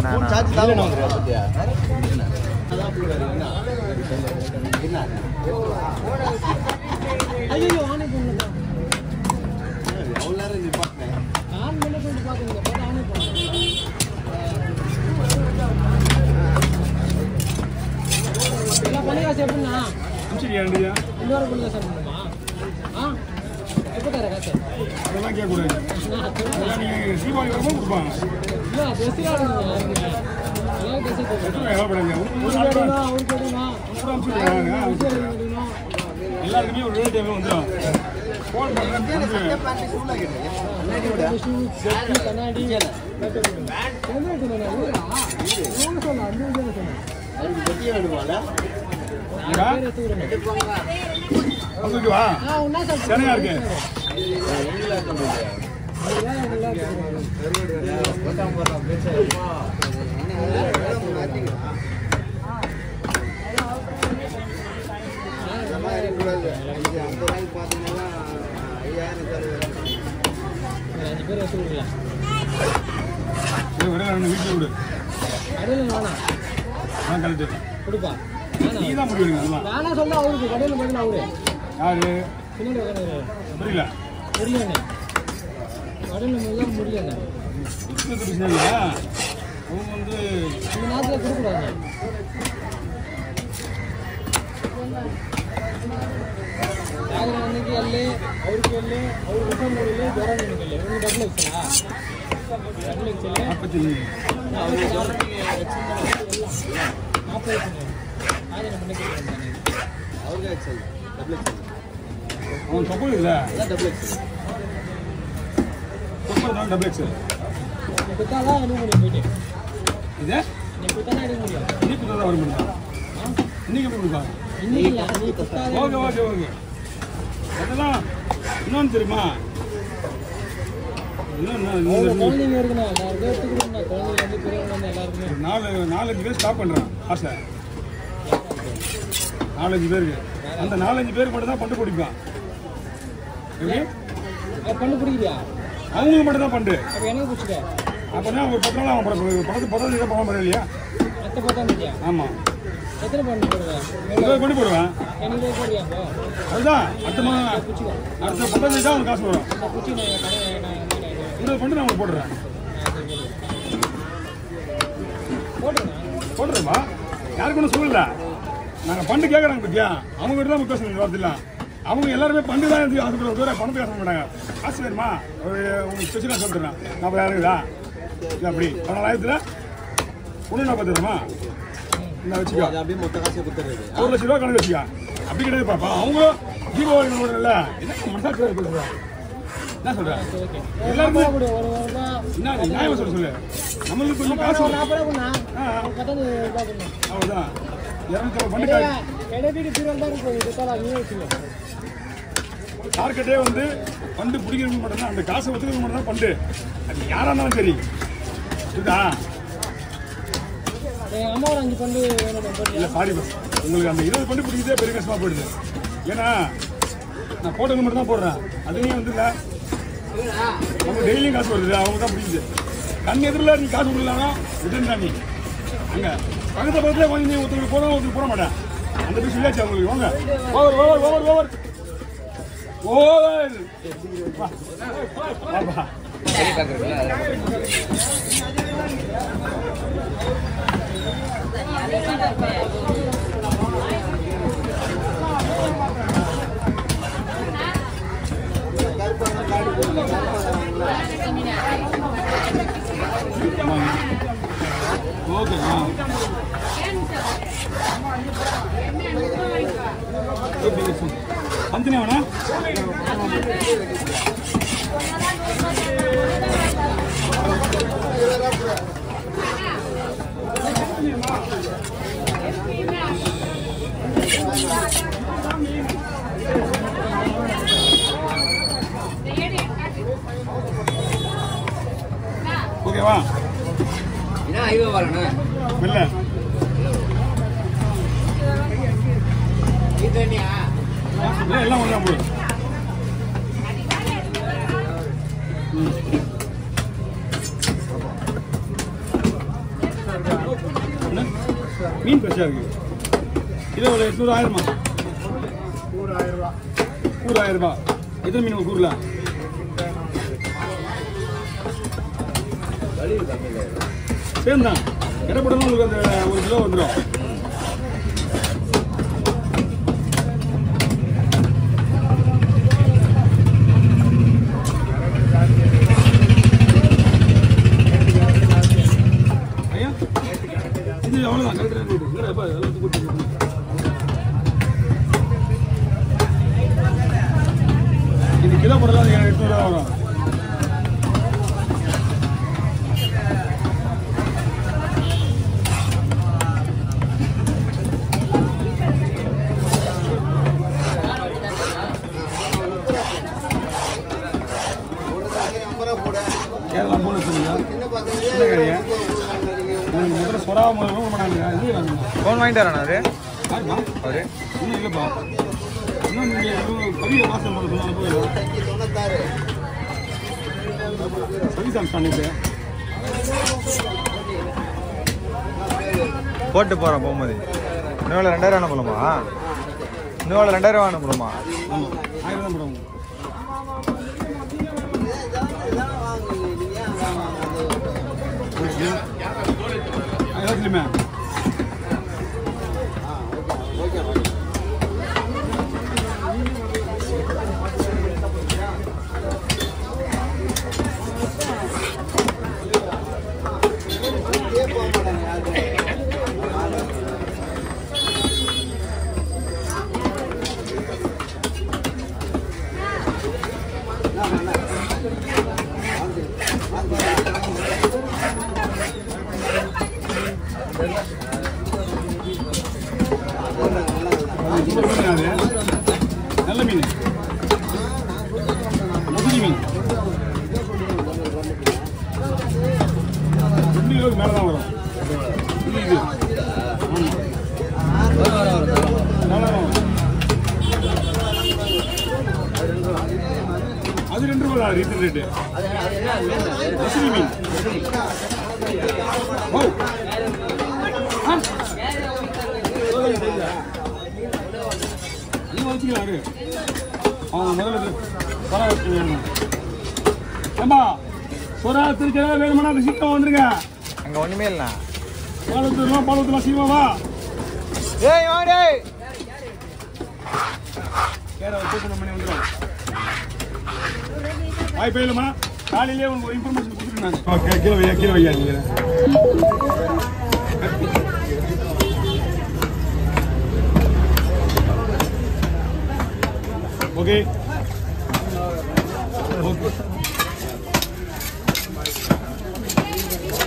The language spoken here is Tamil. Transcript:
ஃபோன் சார்ஜ் தான் வந்துரு பத்தியா ஐயோ ஆனே பண்ணுங்க அவ்வளவு நேரம் நீ பார்த்தேன் நான் முன்ன போய் பாக்குங்க பார்த்தா ஆனே பண்ணுங்க எல்லாம் பண்ணியா சேப்புனா அம்சியா ரெடியா இன்னொரு பண்ணுங்க சார் பண்ணுமா எப்போ தர காசு அதெல்லாம் கேட்க கூடாது நீங்க சீவாளி வரமா கொடுப்பாங்க இல்ல பேசிராடுங்க எல்லாம் பேசி எவ்வளோ படங்க அவரு கேடுமா எல்லாருக்குமே ஒரு ரேட் எவ்வளோ வந்துடும் ஃபோன் பண்ணுறேன் கண்ணாடி வா சென்னையா இருக்கு வீட்டில் விடு கரெக்டு கொடுப்பா நீ தான் முடிவு அதெல்லாம் நானா சொல்ல அவருக்கு கடையில் போய் அவரு யாரு பின்னாடி புரியல முடியல கடையில் முதல்ல முடியல பிரச்சனை இல்லை அவங்க வந்து இந்த நேரத்தில் கொடுக்கூடாது அன்னைக்கு அல்ல அவருக்கு அல்ல அவர் ரிட்டர்ன் முடியல ஜரம் எனக்கு இல்லை இவங்க டபுள் எக்ஸலா டபுள் எக்ஸல் 45 அவங்க எக்ஸல் டபுள் எக்ஸல் அவன் கப்பல் இல்லை டபுள் எக்ஸல் கப்பல் தான் டபுள் எக்ஸல் நீ குத்தாதான் எடுக்க முடியும் போயிட்டு இதே நீ குத்தாதான் எடுக்க முடியும் இன்னைக்கு குத்தா தான் வர முடியும் இன்னைக்கு எப்படி கொடுப்பாங்க இன்னைக்கு இல்லை நீ குத்தாதான் ஓகே ஓகே ஓகே அதெல்லாம் இன்னொன்று தெரியுமா குழந்தைங்க இருக்கணும் நான் எடுத்துக்கிறேன் குழந்தைங்க வந்து பெரியவங்க வந்து எல்லாருக்குமே நாலஞ்சு பேர் ஸ்டாப் பண்ணுறான் ஆசை 4-5 பேருக்கு அந்த 4-5 பேருக்கு மட்டும் தான் பண்டு பிடிப்பான் பண்ணு பிடிக்கிறியா அவங்களுக்கு மட்டும் தான் பண்டு அப்போ எனக்கு பிடிச்சிக்க அப்போ தான் ஒரு 10 நாள் அவன் படத்து தான் போகாம இல்லையா மற்ற பார்த்தா இல்லையா ஆமாம் எத்தனை பண்ணு போடுவேன் பண்ணி போடுவேன் எனக்கு போடுறியா அப்போ அதுதான் அடுத்த மாதம் பிடிச்சிக்கோ அடுத்த 15 தான் அவனுக்கு காசு வரும் நான் பிடிச்சி நான் இந்த பண்டு நான் அவனுக்கு போட்டுறேன் போட்டுறேன்பா யாருக்கு ஒன்றும் சொல்லல நாங்கள் பண்டு கேட்குறாங்க பத்தியா அவங்ககிட்ட தான் முக்கியம் வரதில்லை அவங்க எல்லாருமே பண்டு தான் ஆசைப்படுற தவிர பணத்தை காசு மாட்டாங்க காசு வேணுமா உங்களுக்கு ஸ்பெஷலாக சொல்லிட்டுறேன் 40,000 இல்லை அப்படி 14,000 ஒன்று 40,000 இந்த வச்சுக்கோ அப்படியே மொத்த காசை கொடுத்துருது 1 லட்ச ரூபா கணக்கு வச்சுக்கா அப்படி கிடையாது பாப்பா அவங்களும் தீபாவளி இல்லை என்ன மனசாட்சி பேசுகிறேன் என்ன சொல்கிறேன் எல்லாருமே என்ன நியாயமாக சொல்லு நம்மளுக்கு கொஞ்சம் காசு அவ்வளோதான் 200 பண்டு டார்கெட்டே வந்து பண்டு பிடிக்கிறவங்க மட்டும்தான் அந்த காசை ஒத்துக்கிறவங்க மட்டும் தான் பண்டு அது யாராக இருந்தாலும் சரி புரியுதா அம்மா ஒரு 5 பண்டு இல்லை சாரி பஸ் உங்களுக்கு அந்த 20 பண்டு பிடிக்கிறதே பெரிய கஷ்டமாக போயிடுது ஏன்னா நான் போட்டவங்க மட்டும் தான் போடுறேன் அதுலேயும் வந்து இல்லை நம்ம டெய்லியும் காசு வருது அவங்க தான் பிடிக்குது கண் எதிரில் நீ காசு விடலாம்னா ரிட்டர்ன் தான் நீ அங்கே பக்கத்தை பக்கத்தில் கொஞ்சம் நீ ஒருத்தருக்கு போகிறோம் ஒருத்தருக்கு போட மாட்டேன் அந்த போய் சொல்லியாச்சு அவங்களுக்கு வாங்க over over over over over வாப்பா ஓகே பந்தினே வேணா ஓகேவா என்ன ஐவா வரணும் இல்ல இதனியா எல்லாம் ஒண்ணா போடு மீன் ஃப்ரெஷ்ஷாக இருக்குது. கிலோ ஒரு 800 ஆயிரமா? கூறு 1000 ரூபா. கூறு 1000 ரூபா. எத்தனை மீன் கூறுல? சேம் தான். எடை போடணும் உங்களுக்கு அந்த 1 கிலோ வந்துடும். ஐயா இது அவ்வளோதான். கரெக்டாக இது கிலோ போடலாம் 800 ரூபா வரும். கேரளா போல சொல்லுங்க. சின்ன கறியா முதல்ல சொரா முதல்ல பண்ணாங்க. இது ஃபோன் வாங்கிட்டு வரானா அவரு? யாருப்பா அவரு இன்னும் இல்லைப்பா. இன்னும் நீங்கள் பெரிய வாசல் பண்ண சொன்னாலும் போயிடும். சர்வீஸ் பண்ணிட்டு போட்டு போகிறோம் போகும்போது. இன்னும் 2000 அனுப்பணுமா? இன்னும் 2000 அனுப்பணுமா? ஆமாம் 1000 தான் போடுவாங்க. எல்லாத்துலேயுமே நல்ல மீன், முதிரி மீன் 2 கிலோக்கு மேலே தான் வரும். இது அது 2 ரூபா ரீசன் ரேட்டு. முசிறி மீன் வச்சுக்கலாம். அவங்க முதல்ல சொரா வச்சு வேணும். ஏம்பா சொரா திருச்சியாக வேணுமானா அது சீக்கிரம் வந்துருங்க. அங்கே ஒன்றுமே இல்லைண்ணா. பாலத்துலாம் சீமாவா ஏய் வாடே கேர வச்சு பண்ணி வந்துடும். வாய்ப்பே இல்லைம்மா. காலையிலேயே உங்களுக்கு இன்ஃபர்மேஷன் கொடுத்துருந்தாங்க. ஓகே கீழே வையா கீழே வையா நீங்கள் ஓகே.